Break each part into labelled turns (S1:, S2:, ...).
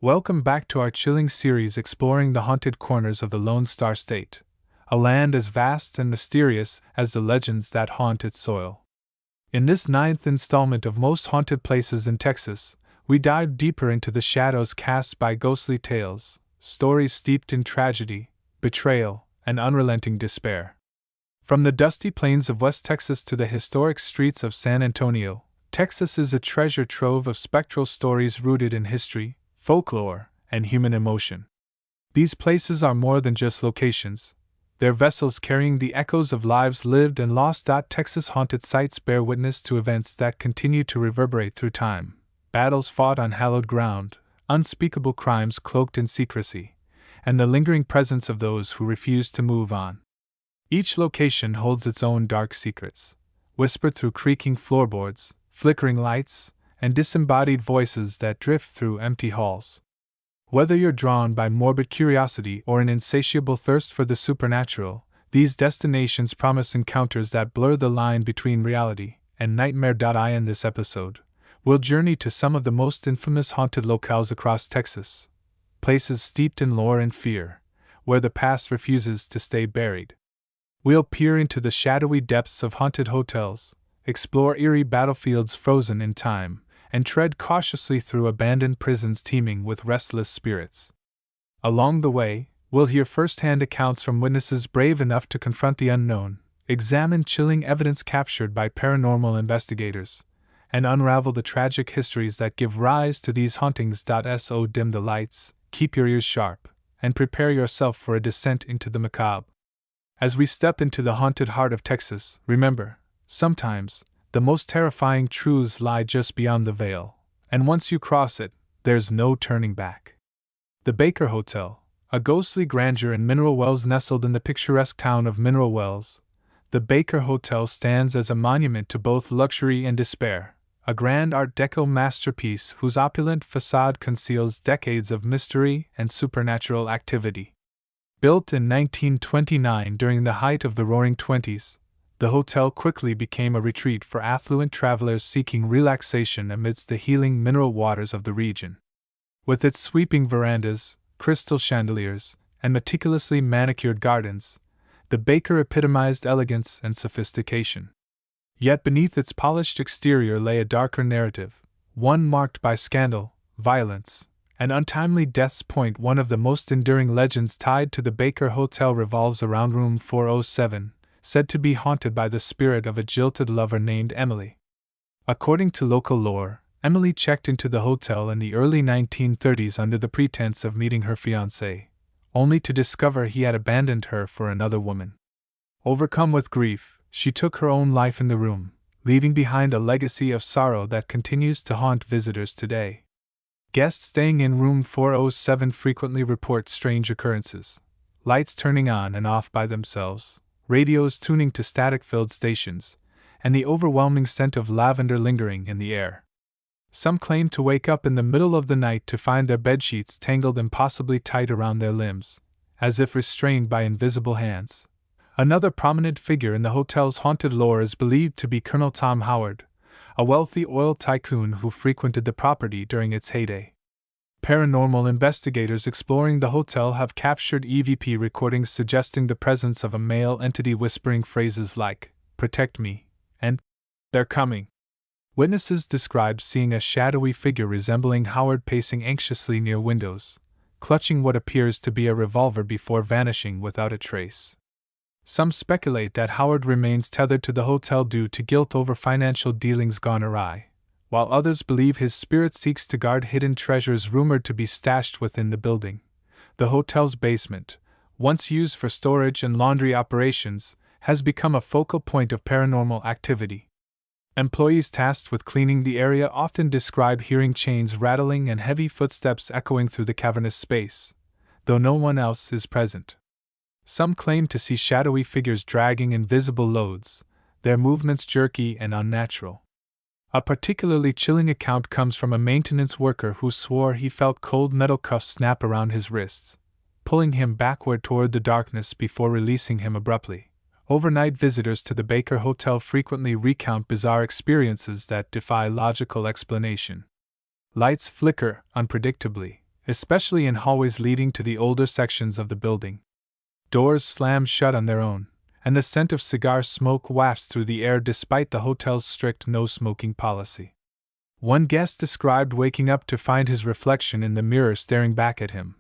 S1: Welcome back to our chilling series exploring the haunted corners of the Lone Star State, a land as vast and mysterious as the legends that haunt its soil. In this ninth installment of Most Haunted Places in Texas, we dive deeper into the shadows cast by ghostly tales, stories steeped in tragedy, betrayal, and unrelenting despair. From the dusty plains of West Texas to the historic streets of San Antonio, Texas is a treasure trove of spectral stories rooted in history, folklore, and human emotion. These places are more than just locations. They're vessels carrying the echoes of lives lived and lost. Texas haunted sites bear witness to events that continue to reverberate through time, battles fought on hallowed ground, unspeakable crimes cloaked in secrecy, and the lingering presence of those who refuse to move on. Each location holds its own dark secrets, whispered through creaking floorboards, flickering lights, and disembodied voices that drift through empty halls. Whether you're drawn by morbid curiosity or an insatiable thirst for the supernatural, these destinations promise encounters that blur the line between reality and nightmare. In this episode, we'll journey to some of the most infamous haunted locales across Texas, places steeped in lore and fear, where the past refuses to stay buried. We'll peer into the shadowy depths of haunted hotels, explore eerie battlefields frozen in time, and tread cautiously through abandoned prisons teeming with restless spirits. Along the way, we'll hear first-hand accounts from witnesses brave enough to confront the unknown, examine chilling evidence captured by paranormal investigators, and unravel the tragic histories that give rise to these hauntings. So dim the lights, keep your ears sharp, and prepare yourself for a descent into the macabre. As we step into the haunted heart of Texas, remember, sometimes, the most terrifying truths lie just beyond the veil, and once you cross it, there's no turning back. The Baker Hotel, a ghostly grandeur in Mineral Wells nestled in the picturesque town of Mineral Wells, the Baker Hotel stands as a monument to both luxury and despair, a grand Art Deco masterpiece whose opulent facade conceals decades of mystery and supernatural activity. Built in 1929 during the height of the Roaring Twenties, the hotel quickly became a retreat for affluent travelers seeking relaxation amidst the healing mineral waters of the region. With its sweeping verandas, crystal chandeliers, and meticulously manicured gardens, the Baker epitomized elegance and sophistication. Yet beneath its polished exterior lay a darker narrative, one marked by scandal, violence, and untimely deaths. One of the most enduring legends tied to the Baker Hotel revolves around room 407, said to be haunted by the spirit of a jilted lover named Emily. According to local lore, Emily checked into the hotel in the early 1930s under the pretense of meeting her fiancé, only to discover he had abandoned her for another woman. Overcome with grief, she took her own life in the room, leaving behind a legacy of sorrow that continues to haunt visitors today. Guests staying in room 407 frequently report strange occurrences, lights turning on and off by themselves, radios tuning to static-filled stations, and the overwhelming scent of lavender lingering in the air. Some claim to wake up in the middle of the night to find their bedsheets tangled impossibly tight around their limbs, as if restrained by invisible hands. Another prominent figure in the hotel's haunted lore is believed to be Colonel Tom Howard, a wealthy oil tycoon who frequented the property during its heyday. Paranormal investigators exploring the hotel have captured EVP recordings suggesting the presence of a male entity whispering phrases like, "Protect me," and "They're coming." Witnesses described seeing a shadowy figure resembling Howard pacing anxiously near windows, clutching what appears to be a revolver before vanishing without a trace. Some speculate that Howard remains tethered to the hotel due to guilt over financial dealings gone awry, while others believe his spirit seeks to guard hidden treasures rumored to be stashed within the building. The hotel's basement, once used for storage and laundry operations, has become a focal point of paranormal activity. Employees tasked with cleaning the area often describe hearing chains rattling and heavy footsteps echoing through the cavernous space, though no one else is present. Some claim to see shadowy figures dragging invisible loads, their movements jerky and unnatural. A particularly chilling account comes from a maintenance worker who swore he felt cold metal cuffs snap around his wrists, pulling him backward toward the darkness before releasing him abruptly. Overnight visitors to the Baker Hotel frequently recount bizarre experiences that defy logical explanation. Lights flicker unpredictably, especially in hallways leading to the older sections of the building. Doors slammed shut on their own, and the scent of cigar smoke wafts through the air despite the hotel's strict no-smoking policy. One guest described waking up to find his reflection in the mirror staring back at him,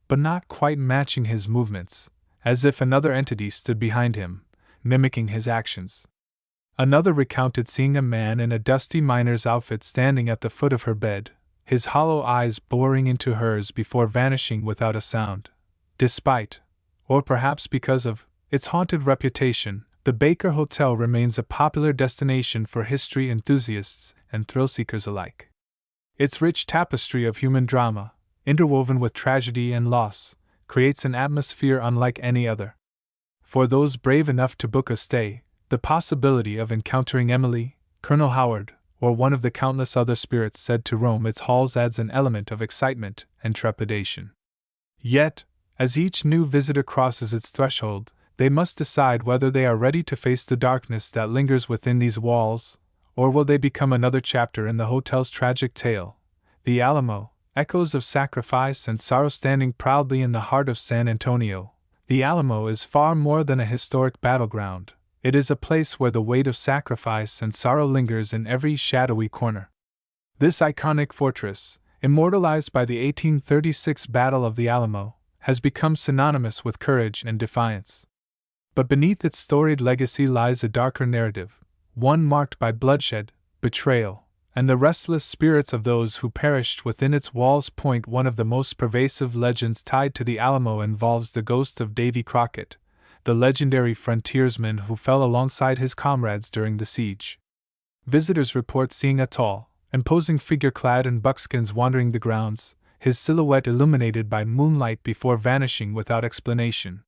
S1: but not quite matching his movements, as if another entity stood behind him, mimicking his actions. Another recounted seeing a man in a dusty miner's outfit standing at the foot of her bed, his hollow eyes boring into hers before vanishing without a sound. Despite, or perhaps because of, its haunted reputation, the Baker Hotel remains a popular destination for history enthusiasts and thrill-seekers alike. Its rich tapestry of human drama, interwoven with tragedy and loss, creates an atmosphere unlike any other. For those brave enough to book a stay, the possibility of encountering Emily, Colonel Howard, or one of the countless other spirits said to roam its halls adds an element of excitement and trepidation. Yet, as each new visitor crosses its threshold, they must decide whether they are ready to face the darkness that lingers within these walls, or will they become another chapter in the hotel's tragic tale. The Alamo, echoes of sacrifice and sorrow standing proudly in the heart of San Antonio. The Alamo is far more than a historic battleground. It is a place where the weight of sacrifice and sorrow lingers in every shadowy corner. This iconic fortress, immortalized by the 1836 Battle of the Alamo, has become synonymous with courage and defiance. But beneath its storied legacy lies a darker narrative, one marked by bloodshed, betrayal, and the restless spirits of those who perished within its walls. One of the most pervasive legends tied to the Alamo involves the ghost of Davy Crockett, the legendary frontiersman who fell alongside his comrades during the siege. Visitors report seeing a tall, imposing figure clad in buckskins wandering the grounds, his silhouette illuminated by moonlight before vanishing without explanation.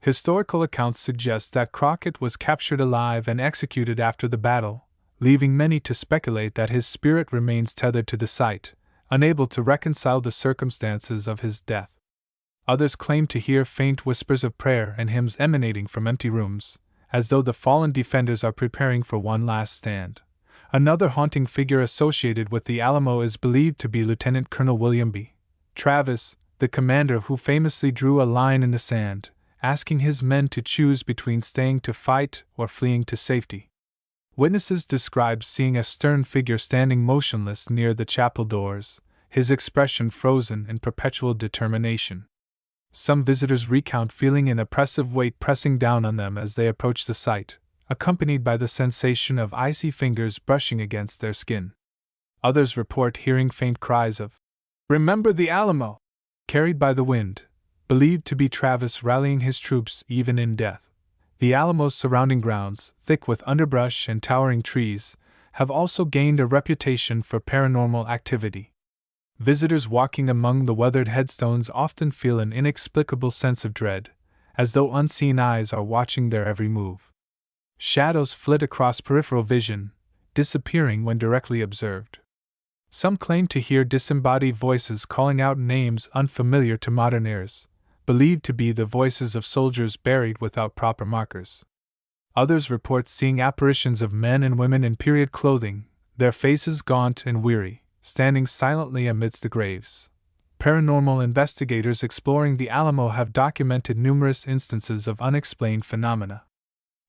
S1: Historical accounts suggest that Crockett was captured alive and executed after the battle, leaving many to speculate that his spirit remains tethered to the site, unable to reconcile the circumstances of his death. Others claim to hear faint whispers of prayer and hymns emanating from empty rooms, as though the fallen defenders are preparing for one last stand. Another haunting figure associated with the Alamo is believed to be Lieutenant Colonel William B. Travis, the commander who famously drew a line in the sand, asking his men to choose between staying to fight or fleeing to safety. Witnesses described seeing a stern figure standing motionless near the chapel doors, his expression frozen in perpetual determination. Some visitors recount feeling an oppressive weight pressing down on them as they approach the site, accompanied by the sensation of icy fingers brushing against their skin. Others report hearing faint cries of, "Remember the Alamo!" carried by the wind, believed to be Travis rallying his troops even in death. The Alamo's surrounding grounds, thick with underbrush and towering trees, have also gained a reputation for paranormal activity. Visitors walking among the weathered headstones often feel an inexplicable sense of dread, as though unseen eyes are watching their every move. Shadows flit across peripheral vision, disappearing when directly observed. Some claim to hear disembodied voices calling out names unfamiliar to modern ears, believed to be the voices of soldiers buried without proper markers. Others report seeing apparitions of men and women in period clothing, their faces gaunt and weary, standing silently amidst the graves. Paranormal investigators exploring the Alamo have documented numerous instances of unexplained phenomena.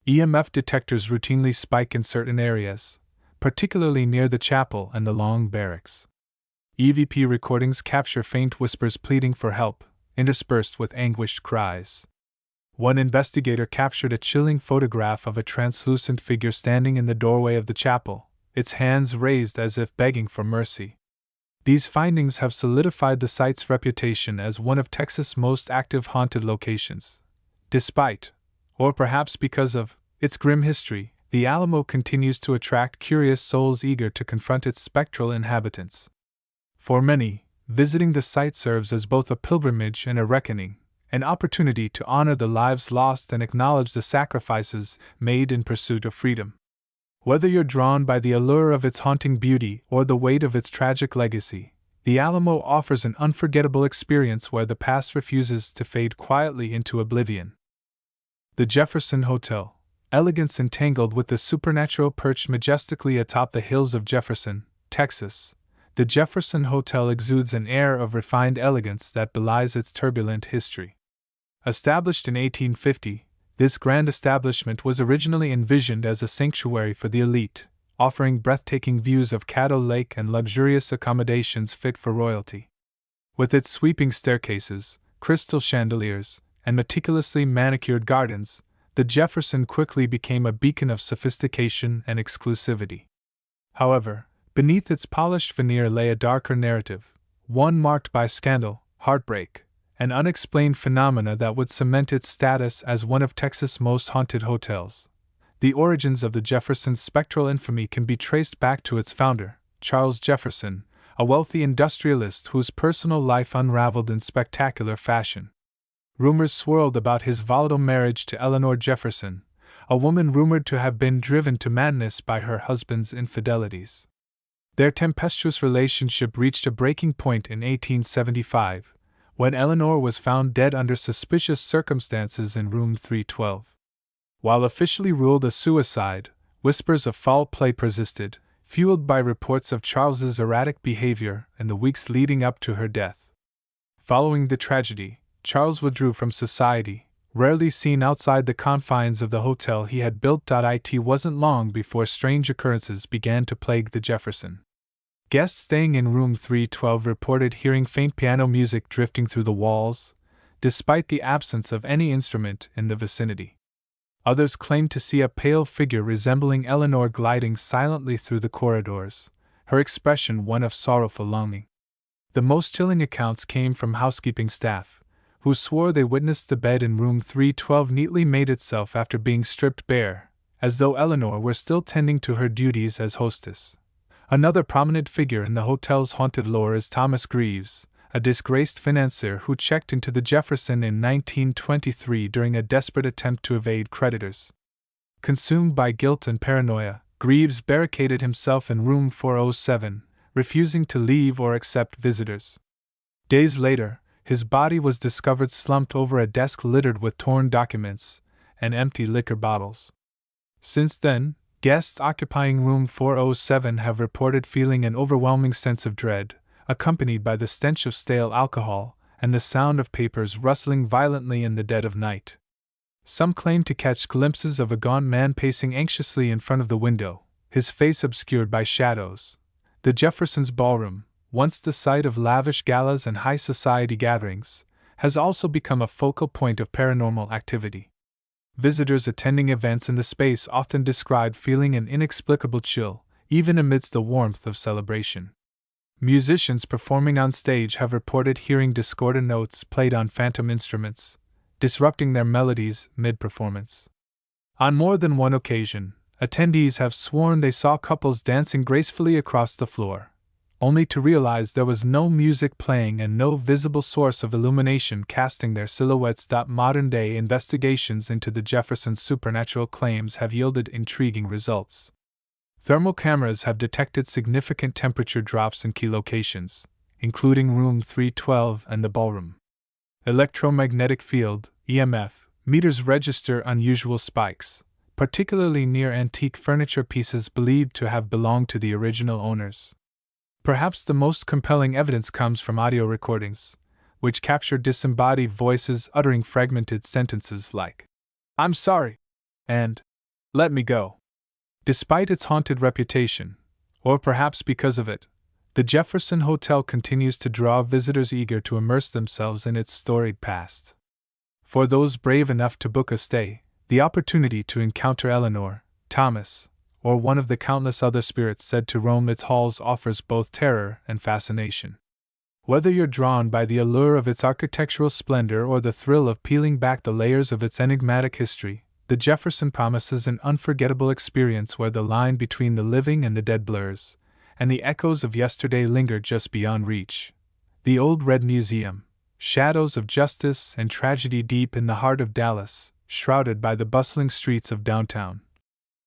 S1: EMF detectors routinely spike in certain areas, particularly near the chapel and the long barracks. EVP recordings capture faint whispers pleading for help, interspersed with anguished cries. One investigator captured a chilling photograph of a translucent figure standing in the doorway of the chapel, its hands raised as if begging for mercy. These findings have solidified the site's reputation as one of Texas' most active haunted locations. Despite, or perhaps because of, its grim history, the Alamo continues to attract curious souls eager to confront its spectral inhabitants. For many, visiting the site serves as both a pilgrimage and a reckoning, an opportunity to honor the lives lost and acknowledge the sacrifices made in pursuit of freedom. Whether you're drawn by the allure of its haunting beauty or the weight of its tragic legacy, the Alamo offers an unforgettable experience where the past refuses to fade quietly into oblivion. The Jefferson Hotel, elegance entangled with the supernatural perched majestically atop the hills of Jefferson, Texas. the Jefferson Hotel exudes an air of refined elegance that belies its turbulent history. Established in 1850, this grand establishment was originally envisioned as a sanctuary for the elite, offering breathtaking views of Caddo Lake and luxurious accommodations fit for royalty. With its sweeping staircases, crystal chandeliers, and meticulously manicured gardens, the Jefferson quickly became a beacon of sophistication and exclusivity. However, beneath its polished veneer lay a darker narrative, one marked by scandal, heartbreak, and unexplained phenomena that would cement its status as one of Texas' most haunted hotels. The origins of the Jefferson's spectral infamy can be traced back to its founder, Charles Jefferson, a wealthy industrialist whose personal life unraveled in spectacular fashion. Rumors swirled about his volatile marriage to Eleanor Jefferson, a woman rumored to have been driven to madness by her husband's infidelities. Their tempestuous relationship reached a breaking point in 1875, when Eleanor was found dead under suspicious circumstances in room 312. While officially ruled a suicide, whispers of foul play persisted, fueled by reports of Charles's erratic behavior in the weeks leading up to her death. Following the tragedy, Charles withdrew from society, rarely seen outside the confines of the hotel he had built. It wasn't long before strange occurrences began to plague the Jefferson. Guests staying in room 312 reported hearing faint piano music drifting through the walls, despite the absence of any instrument in the vicinity. Others claimed to see a pale figure resembling Eleanor gliding silently through the corridors, her expression one of sorrowful longing. The most chilling accounts came from housekeeping staff, who swore they witnessed the bed in room 312 neatly made itself after being stripped bare, as though Eleanor were still tending to her duties as hostess. Another prominent figure in the hotel's haunted lore is Thomas Greaves, a disgraced financier who checked into the Jefferson in 1923 during a desperate attempt to evade creditors. Consumed by guilt and paranoia, Greaves barricaded himself in room 407, refusing to leave or accept visitors. Days later, his body was discovered slumped over a desk littered with torn documents and empty liquor bottles. Since then, guests occupying room 407 have reported feeling an overwhelming sense of dread, accompanied by the stench of stale alcohol and the sound of papers rustling violently in the dead of night. Some claim to catch glimpses of a gaunt man pacing anxiously in front of the window, his face obscured by shadows. The Jefferson's ballroom, once the site of lavish galas and high society gatherings, has also become a focal point of paranormal activity. Visitors attending events in the space often describe feeling an inexplicable chill, even amidst the warmth of celebration. Musicians performing on stage have reported hearing discordant notes played on phantom instruments, disrupting their melodies mid-performance. On more than one occasion, attendees have sworn they saw couples dancing gracefully across the floor, only to realize there was no music playing and no visible source of illumination casting their silhouettes. Modern-day investigations into the Jefferson's supernatural claims have yielded intriguing results. Thermal cameras have detected significant temperature drops in key locations, including room 312 and the ballroom. Electromagnetic field, EMF, meters register unusual spikes, particularly near antique furniture pieces believed to have belonged to the original owners. Perhaps the most compelling evidence comes from audio recordings, which capture disembodied voices uttering fragmented sentences like, "I'm sorry," and "Let me go." Despite its haunted reputation, or perhaps because of it, the Jefferson Hotel continues to draw visitors eager to immerse themselves in its storied past. For those brave enough to book a stay, the opportunity to encounter Eleanor, Thomas, or one of the countless other spirits said to roam its halls offers both terror and fascination. Whether you're drawn by the allure of its architectural splendor or the thrill of peeling back the layers of its enigmatic history, the Jefferson promises an unforgettable experience where the line between the living and the dead blurs, and the echoes of yesterday linger just beyond reach. The Old Red Museum, shadows of justice and tragedy deep in the heart of Dallas, shrouded by the bustling streets of downtown,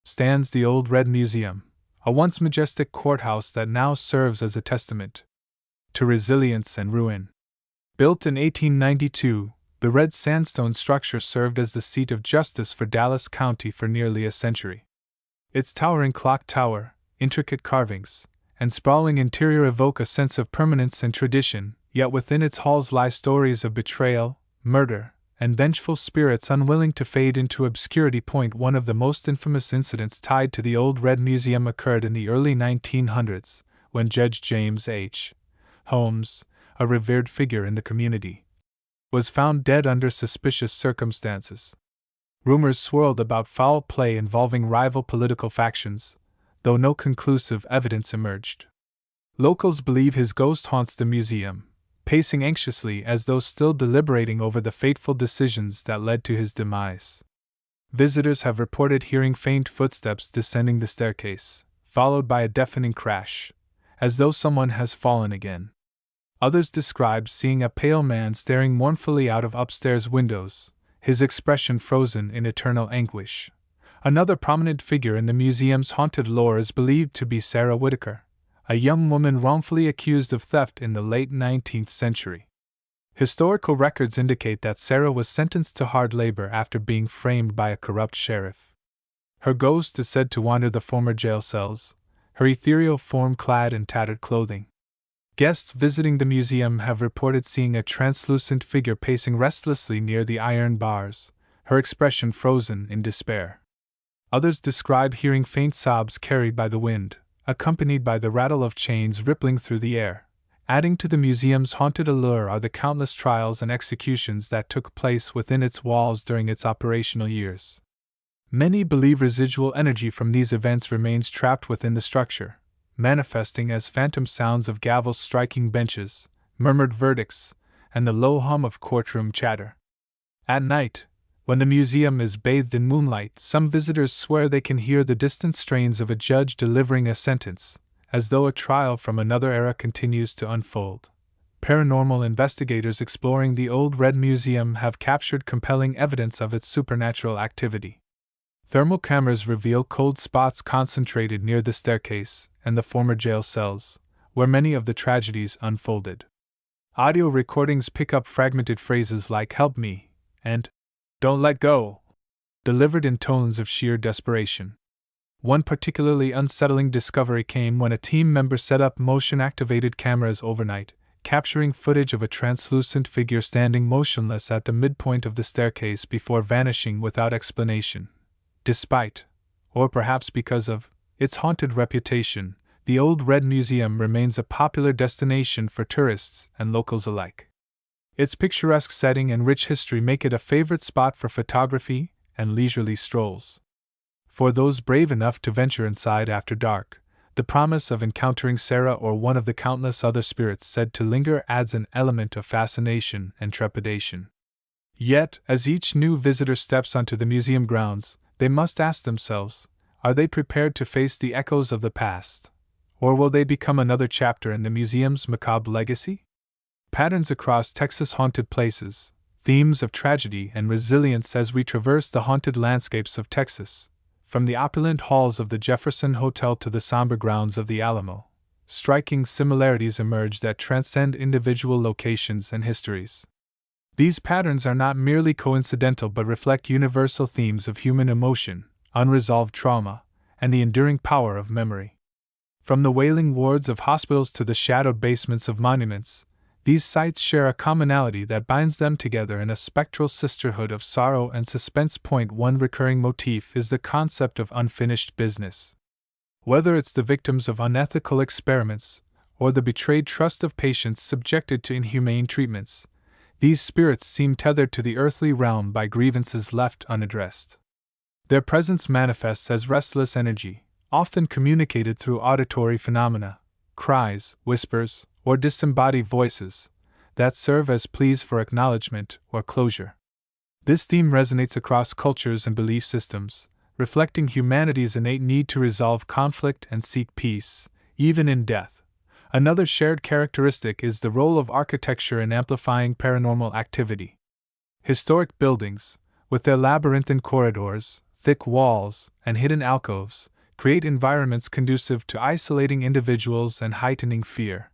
S1: stands the Old Red Museum, a once majestic courthouse that now serves as a testament to resilience and ruin. Built in 1892, the red sandstone structure served as the seat of justice for Dallas County for nearly a century. Its towering clock tower, intricate carvings, and sprawling interior evoke a sense of permanence and tradition, yet within its halls lie stories of betrayal, murder, and vengeful spirits unwilling to fade into obscurity. One of the most infamous incidents tied to the Old Red Museum occurred in the early 1900s, when Judge James H. Holmes, a revered figure in the community, was found dead under suspicious circumstances. Rumors swirled about foul play involving rival political factions, though no conclusive evidence emerged. Locals believe his ghost haunts the museum, pacing anxiously as though still deliberating over the fateful decisions that led to his demise. Visitors have reported hearing faint footsteps descending the staircase, followed by a deafening crash, as though someone has fallen again. Others describe seeing a pale man staring mournfully out of upstairs windows, his expression frozen in eternal anguish. Another prominent figure in the museum's haunted lore is believed to be Sarah Whitaker, a young woman wrongfully accused of theft in the late 19th century. Historical records indicate that Sarah was sentenced to hard labor after being framed by a corrupt sheriff. Her ghost is said to wander the former jail cells, her ethereal form clad in tattered clothing. Guests visiting the museum have reported seeing a translucent figure pacing restlessly near the iron bars, her expression frozen in despair. Others describe hearing faint sobs carried by the wind, accompanied by the rattle of chains rippling through the air. Adding to the museum's haunted allure are the countless trials and executions that took place within its walls during its operational years. Many believe residual energy from these events remains trapped within the structure, manifesting as phantom sounds of gavels striking benches, murmured verdicts, and the low hum of courtroom chatter. At night, when the museum is bathed in moonlight, some visitors swear they can hear the distant strains of a judge delivering a sentence, as though a trial from another era continues to unfold. Paranormal investigators exploring the Old Red Museum have captured compelling evidence of its supernatural activity. Thermal cameras reveal cold spots concentrated near the staircase and the former jail cells, where many of the tragedies unfolded. Audio recordings pick up fragmented phrases like "help me" and "don't let go," delivered in tones of sheer desperation. One particularly unsettling discovery came when a team member set up motion-activated cameras overnight, capturing footage of a translucent figure standing motionless at the midpoint of the staircase before vanishing without explanation. Despite, or perhaps because of, its haunted reputation, the Old Red Museum remains a popular destination for tourists and locals alike. Its picturesque setting and rich history make it a favorite spot for photography and leisurely strolls. For those brave enough to venture inside after dark, the promise of encountering Sarah or one of the countless other spirits said to linger adds an element of fascination and trepidation. Yet, as each new visitor steps onto the museum grounds, they must ask themselves, are they prepared to face the echoes of the past? Or will they become another chapter in the museum's macabre legacy? Patterns across Texas' haunted places, themes of tragedy and resilience as we traverse the haunted landscapes of Texas, from the opulent halls of the Jefferson Hotel to the somber grounds of the Alamo. Striking similarities emerge that transcend individual locations and histories. These patterns are not merely coincidental but reflect universal themes of human emotion, unresolved trauma, and the enduring power of memory. From the wailing wards of hospitals to the shadowed basements of monuments, these sites share a commonality that binds them together in a spectral sisterhood of sorrow and suspense. One recurring motif is the concept of unfinished business. Whether it's the victims of unethical experiments, or the betrayed trust of patients subjected to inhumane treatments, these spirits seem tethered to the earthly realm by grievances left unaddressed. Their presence manifests as restless energy, often communicated through auditory phenomena, cries, whispers, or disembodied voices, that serve as pleas for acknowledgement or closure. This theme resonates across cultures and belief systems, reflecting humanity's innate need to resolve conflict and seek peace, even in death. Another shared characteristic is the role of architecture in amplifying paranormal activity. Historic buildings, with their labyrinthine corridors, thick walls, and hidden alcoves, create environments conducive to isolating individuals and heightening fear.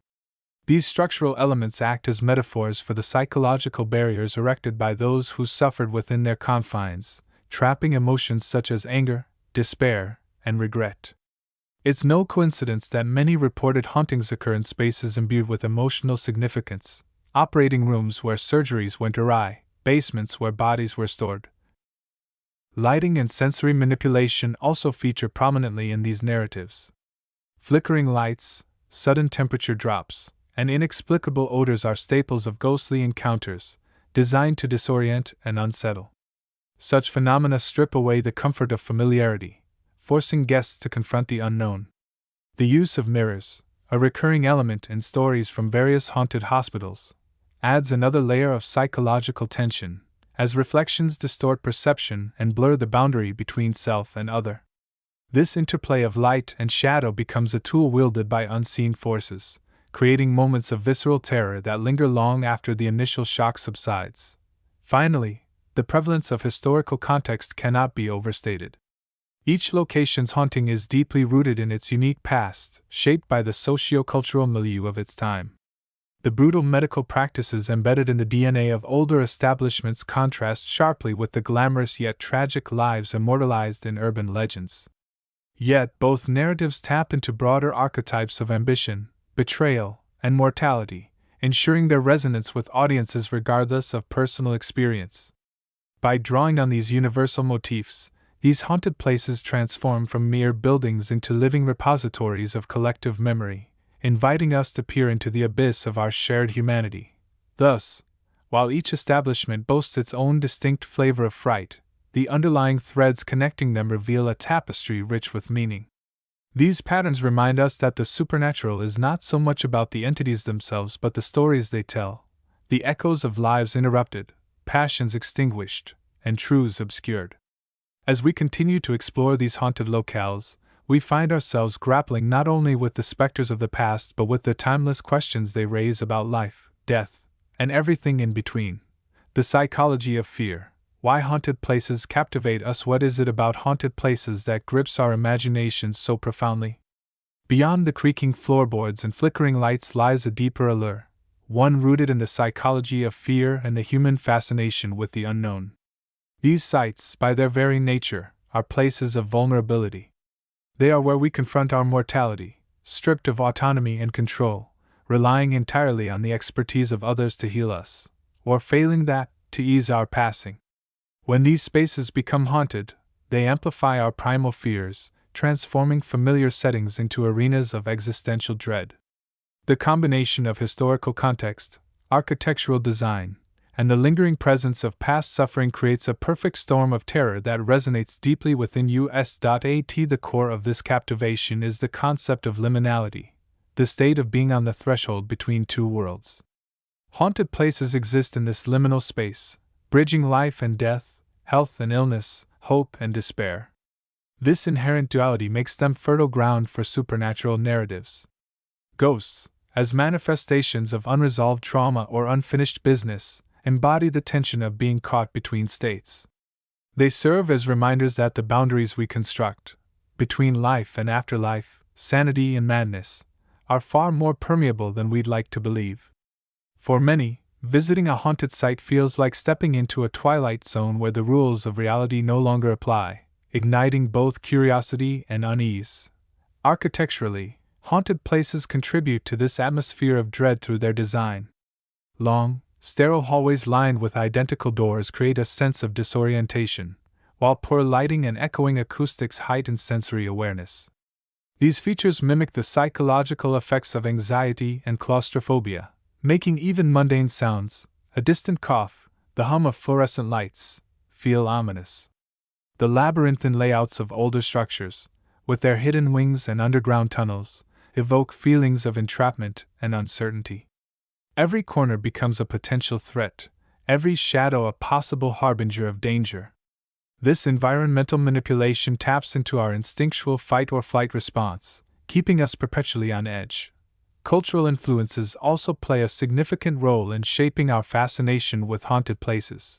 S1: These structural elements act as metaphors for the psychological barriers erected by those who suffered within their confines, trapping emotions such as anger, despair, and regret. It's no coincidence that many reported hauntings occur in spaces imbued with emotional significance: operating rooms where surgeries went awry, basements where bodies were stored. Lighting and sensory manipulation also feature prominently in these narratives. Flickering lights, sudden temperature drops, and inexplicable odors are staples of ghostly encounters, designed to disorient and unsettle. Such phenomena strip away the comfort of familiarity, forcing guests to confront the unknown. The use of mirrors, a recurring element in stories from various haunted hospitals, adds another layer of psychological tension, as reflections distort perception and blur the boundary between self and other. This interplay of light and shadow becomes a tool wielded by unseen forces, creating moments of visceral terror that linger long after the initial shock subsides. Finally, the prevalence of historical context cannot be overstated. Each location's haunting is deeply rooted in its unique past, shaped by the socio-cultural milieu of its time. The brutal medical practices embedded in the DNA of older establishments contrast sharply with the glamorous yet tragic lives immortalized in urban legends. Yet both narratives tap into broader archetypes of ambition, betrayal, and mortality, ensuring their resonance with audiences regardless of personal experience. By drawing on these universal motifs, these haunted places transform from mere buildings into living repositories of collective memory, inviting us to peer into the abyss of our shared humanity. Thus, while each establishment boasts its own distinct flavor of fright, the underlying threads connecting them reveal a tapestry rich with meaning. These patterns remind us that the supernatural is not so much about the entities themselves but the stories they tell, the echoes of lives interrupted, passions extinguished, and truths obscured. As we continue to explore these haunted locales, we find ourselves grappling not only with the specters of the past but with the timeless questions they raise about life, death, and everything in between. The psychology of fear. Why haunted places captivate us? What is it about haunted places that grips our imaginations so profoundly? Beyond the creaking floorboards and flickering lights lies a deeper allure, one rooted in the psychology of fear and the human fascination with the unknown. These sites, by their very nature, are places of vulnerability. They are where we confront our mortality, stripped of autonomy and control, relying entirely on the expertise of others to heal us, or failing that, to ease our passing. When these spaces become haunted, they amplify our primal fears, transforming familiar settings into arenas of existential dread. The combination of historical context, architectural design, and the lingering presence of past suffering creates a perfect storm of terror that resonates deeply within us. At the core of this captivation is the concept of liminality, the state of being on the threshold between two worlds. Haunted places exist in this liminal space, bridging life and death, health and illness, hope and despair. This inherent duality makes them fertile ground for supernatural narratives. Ghosts, as manifestations of unresolved trauma or unfinished business, embody the tension of being caught between states. They serve as reminders that the boundaries we construct, between life and afterlife, sanity and madness, are far more permeable than we'd like to believe. For many, visiting a haunted site feels like stepping into a twilight zone where the rules of reality no longer apply, igniting both curiosity and unease. Architecturally, haunted places contribute to this atmosphere of dread through their design. Long, sterile hallways lined with identical doors create a sense of disorientation, while poor lighting and echoing acoustics heighten sensory awareness. These features mimic the psychological effects of anxiety and claustrophobia, making even mundane sounds, a distant cough, the hum of fluorescent lights, feel ominous. The labyrinthine layouts of older structures, with their hidden wings and underground tunnels, evoke feelings of entrapment and uncertainty. Every corner becomes a potential threat, every shadow a possible harbinger of danger. This environmental manipulation taps into our instinctual fight-or-flight response, keeping us perpetually on edge. Cultural influences also play a significant role in shaping our fascination with haunted places.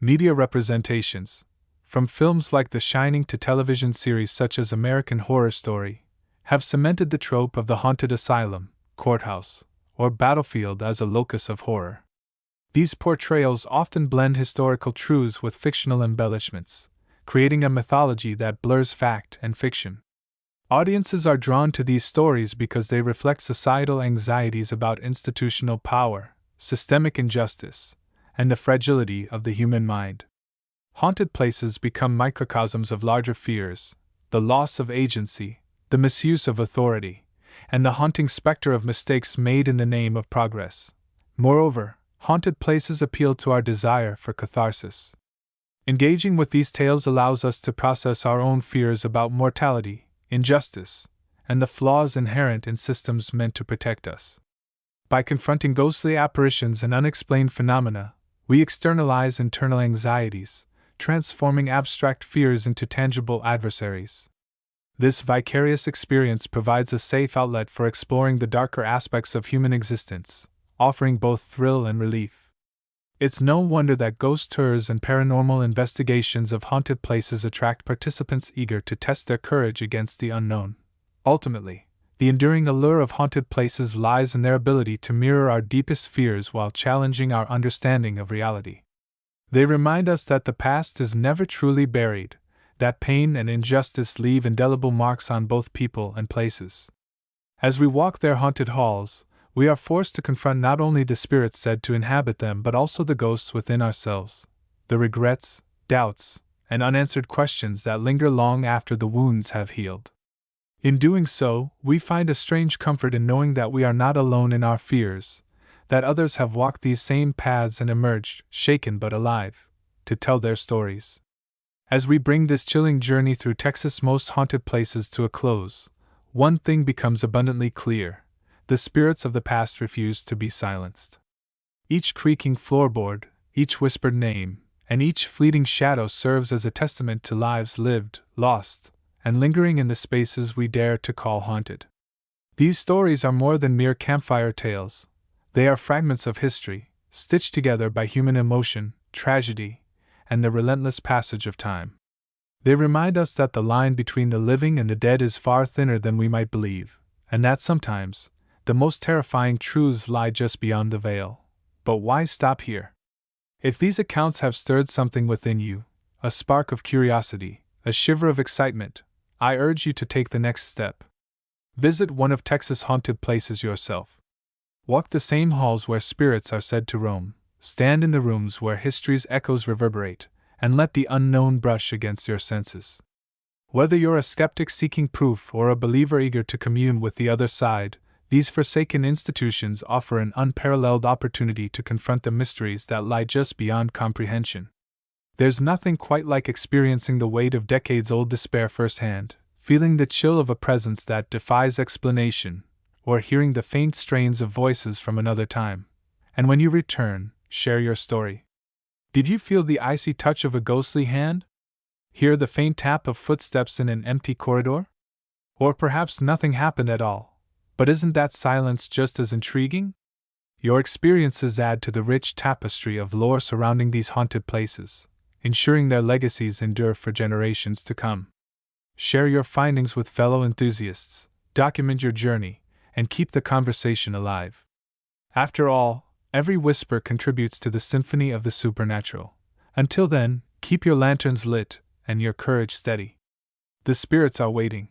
S1: Media representations, from films like The Shining to television series such as American Horror Story, have cemented the trope of the haunted asylum, courthouse, or battlefield as a locus of horror. These portrayals often blend historical truths with fictional embellishments, creating a mythology that blurs fact and fiction. Audiences are drawn to these stories because they reflect societal anxieties about institutional power, systemic injustice, and the fragility of the human mind. Haunted places become microcosms of larger fears: the loss of agency, the misuse of authority, and the haunting specter of mistakes made in the name of progress. Moreover, haunted places appeal to our desire for catharsis. Engaging with these tales allows us to process our own fears about mortality, injustice, and the flaws inherent in systems meant to protect us. By confronting ghostly apparitions and unexplained phenomena, we externalize internal anxieties, transforming abstract fears into tangible adversaries. This vicarious experience provides a safe outlet for exploring the darker aspects of human existence, offering both thrill and relief. It's no wonder that ghost tours and paranormal investigations of haunted places attract participants eager to test their courage against the unknown. Ultimately, the enduring allure of haunted places lies in their ability to mirror our deepest fears while challenging our understanding of reality. They remind us that the past is never truly buried, that pain and injustice leave indelible marks on both people and places. As we walk their haunted halls, we are forced to confront not only the spirits said to inhabit them but also the ghosts within ourselves, the regrets, doubts, and unanswered questions that linger long after the wounds have healed. In doing so, we find a strange comfort in knowing that we are not alone in our fears, that others have walked these same paths and emerged, shaken but alive, to tell their stories. As we bring this chilling journey through Texas' most haunted places to a close, one thing becomes abundantly clear: the spirits of the past refuse to be silenced. Each creaking floorboard, each whispered name, and each fleeting shadow serves as a testament to lives lived, lost, and lingering in the spaces we dare to call haunted. These stories are more than mere campfire tales. They are fragments of history, stitched together by human emotion, tragedy, and the relentless passage of time. They remind us that the line between the living and the dead is far thinner than we might believe, and that sometimes the most terrifying truths lie just beyond the veil. But why stop here? If these accounts have stirred something within you, a spark of curiosity, a shiver of excitement, I urge you to take the next step. Visit one of Texas' haunted places yourself. Walk the same halls where spirits are said to roam, stand in the rooms where history's echoes reverberate, and let the unknown brush against your senses. Whether you're a skeptic seeking proof or a believer eager to commune with the other side, these forsaken institutions offer an unparalleled opportunity to confront the mysteries that lie just beyond comprehension. There's nothing quite like experiencing the weight of decades-old despair firsthand, feeling the chill of a presence that defies explanation, or hearing the faint strains of voices from another time. And when you return, share your story. Did you feel the icy touch of a ghostly hand? Hear the faint tap of footsteps in an empty corridor? Or perhaps nothing happened at all. But isn't that silence just as intriguing? Your experiences add to the rich tapestry of lore surrounding these haunted places, ensuring their legacies endure for generations to come. Share your findings with fellow enthusiasts, document your journey, and keep the conversation alive. After all, every whisper contributes to the symphony of the supernatural. Until then, keep your lanterns lit and your courage steady. The spirits are waiting.